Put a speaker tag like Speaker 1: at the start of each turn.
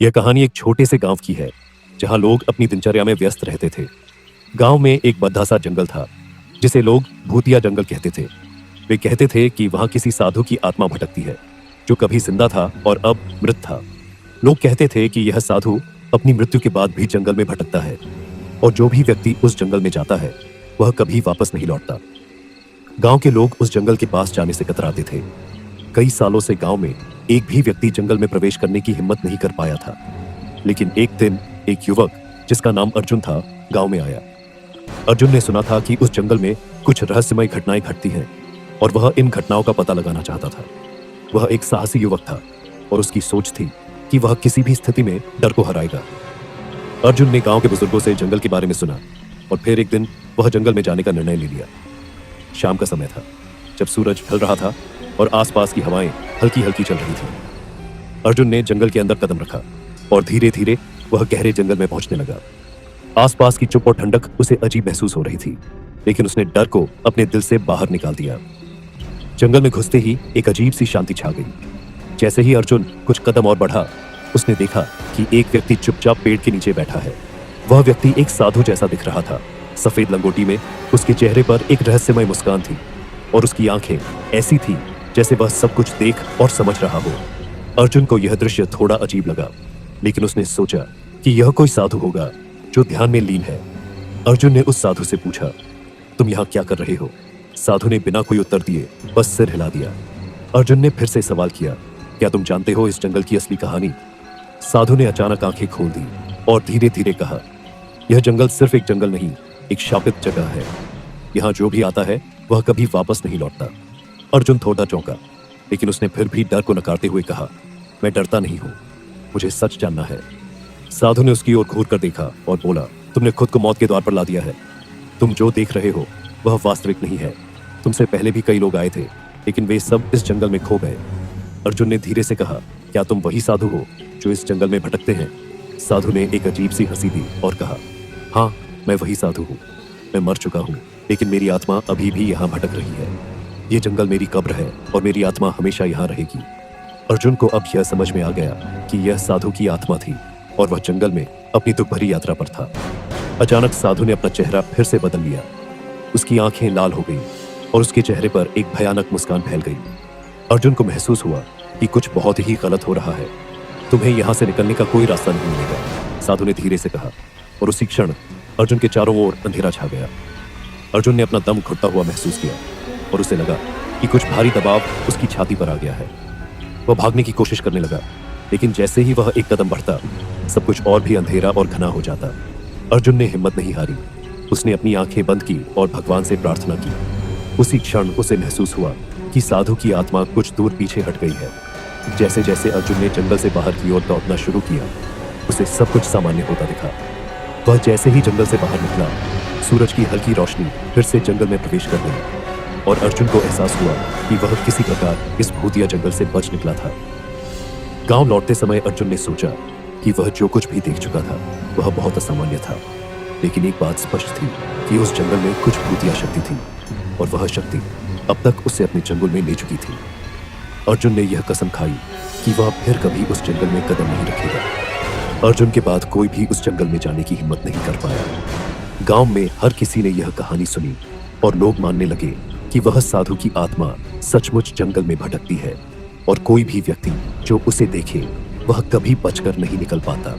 Speaker 1: यह कहानी एक छोटे से गांव की है जहां लोग अपनी दिनचर्या में व्यस्त रहते थे। गांव में एक बद्दा सा जंगल था जिसे लोग भूतिया जंगल कहते थे। वे कहते थे कि वहां किसी साधु की आत्मा भटकती है जो कभी जिंदा था और अब मृत था। लोग कहते थे कि यह साधु अपनी मृत्यु के बाद भी जंगल में भटकता है और जो भी व्यक्ति उस जंगल में जाता है वह कभी वापस नहीं लौटता। गांव के लोग उस जंगल के पास जाने से कतराते थे। कई सालों से गांव में एक भी व्यक्ति जंगल में प्रवेश करने की हिम्मत नहीं कर पाया था। लेकिन एक दिन एक युवक जिसका नाम अर्जुन था गांव में आया। अर्जुन ने सुना था कि उस जंगल में कुछ रहस्यमय घटनाएं घटती हैं और वह इन घटनाओं का पता लगाना चाहता था। वह एक साहसी युवक था और उसकी सोच थी कि वह किसी भी स्थिति में डर को हराएगा। अर्जुन ने गांव के बुजुर्गों से जंगल के बारे में सुना और फिर एक दिन वह जंगल में जाने का निर्णय ले लिया। शाम का समय था जब सूरज ढल रहा था और आसपास की हवाएं हल्की हल्की चल रही थी। अर्जुन ने जंगल के अंदर कदम रखा और धीरे धीरे वह गहरे जंगल में पहुंचने लगा। आसपास की चुप और ठंडक उसे अजीब महसूस हो रही थी, लेकिन उसने डर को अपने दिल से बाहर निकाल दिया। जंगल में घुसते ही एक अजीब सी शांति छा गई। जैसे ही अर्जुन कुछ कदम और बढ़ा, उसने देखा कि एक व्यक्ति चुपचाप पेड़ के नीचे बैठा है। वह व्यक्ति एक साधु जैसा दिख रहा था। सफेद लंगोटी में उसके चेहरे पर एक रहस्यमय मुस्कान थी और उसकी आंखें ऐसी थी जैसे वह सब कुछ देख और समझ रहा हो। अर्जुन को यह दृश्य थोड़ा अजीब लगा, लेकिन उसने सोचा कि यह कोई साधु होगा जो ध्यान में लीन है। अर्जुन ने उस साधु से पूछा, तुम यहाँ क्या कर रहे हो? साधु ने बिना कोई उत्तर दिए बस सिर हिला दिया। अर्जुन ने फिर से सवाल किया, क्या तुम जानते हो इस जंगल की असली कहानी? साधु ने अचानक आंखें खोल दी और धीरे धीरे कहा, यह जंगल सिर्फ एक जंगल नहीं, एक शापित जगह है। यहाँ जो भी आता है वह कभी वापस नहीं लौटता। अर्जुन थोड़ा चौंका, लेकिन उसने फिर भी डर को नकारते हुए कहा, मैं डरता नहीं हूं, मुझे सच जानना है। साधु ने उसकी ओर घूर कर देखा और बोला, तुमने खुद को मौत के द्वार पर ला दिया है। तुम जो देख रहे हो वह वास्तविक नहीं है। तुमसे पहले भी कई लोग आए थे, लेकिन वे सब इस जंगल में खो गए। अर्जुन ने धीरे से कहा, क्या तुम वही साधु हो जो इस जंगल में भटकते हैं? साधु ने एक अजीब सी हंसी दी और कहा, हाँ, मैं वही साधु हूँ। मैं मर चुका हूँ, लेकिन मेरी आत्मा अभी भी यहाँ भटक रही है। ये जंगल मेरी कब्र है और मेरी आत्मा हमेशा यहाँ रहेगी। अर्जुन को अब यह समझ में आ गया कि यह साधु की आत्मा थी और वह जंगल में अपनी दुख भरी यात्रा पर था। अचानक साधु ने अपना चेहरा फिर से बदल लिया। उसकी आंखें लाल हो गईं और उसके चेहरे पर एक भयानक मुस्कान फैल गई। अर्जुन को महसूस हुआ कि कुछ बहुत ही गलत हो रहा है। तुम्हें यहाँ से निकलने का कोई रास्ता नहीं मिलेगा, साधु ने धीरे से कहा। और उसी क्षण अर्जुन के चारों ओर अंधेरा छा गया। अर्जुन ने अपना दम घुटता हुआ महसूस किया और उसे लगा कि कुछ भारी दबाव उसकी छाती पर आ गया है। वह भागने की कोशिश करने लगा, लेकिन जैसे ही वह एक कदम बढ़ता, सब कुछ और भी अंधेरा और घना हो जाता। अर्जुन ने हिम्मत नहीं हारी। उसने अपनी आंखें बंद की और भगवान से प्रार्थना की। उसी क्षण उसे महसूस हुआ कि साधु की आत्मा कुछ दूर पीछे हट गई है। जैसे जैसे अर्जुन ने जंगल से बाहर की ओर दौड़ना शुरू किया, उसे सब कुछ सामान्य होता दिखा। वह जैसे ही जंगल से बाहर निकला, सूरज की हल्की रोशनी फिर से जंगल में प्रवेश कर गई और अर्जुन को एहसास हुआ कि वह किसी प्रकार इस भूतिया जंगल से बच निकला था। गांव लौटते समय अर्जुन ने सोचा कि वह जो कुछ भी देख चुका था वह बहुत असामान्य था, लेकिन एक बात स्पष्ट थी कि उस जंगल में कुछ भूतिया शक्ति थी और वह शक्ति अब तक उसे अपने जंगल में ले चुकी थी। अर्जुन ने यह कसम खाई कि वह फिर कभी उस जंगल में कदम नहीं रखेगा। अर्जुन के बाद कोई भी उस जंगल में जाने की हिम्मत नहीं कर पाया। गांव में हर किसी ने यह कहानी सुनी और लोग मानने लगे कि वह साधु की आत्मा सचमुच जंगल में भटकती है और कोई भी व्यक्ति जो उसे देखे वह कभी बचकर नहीं निकल पाता।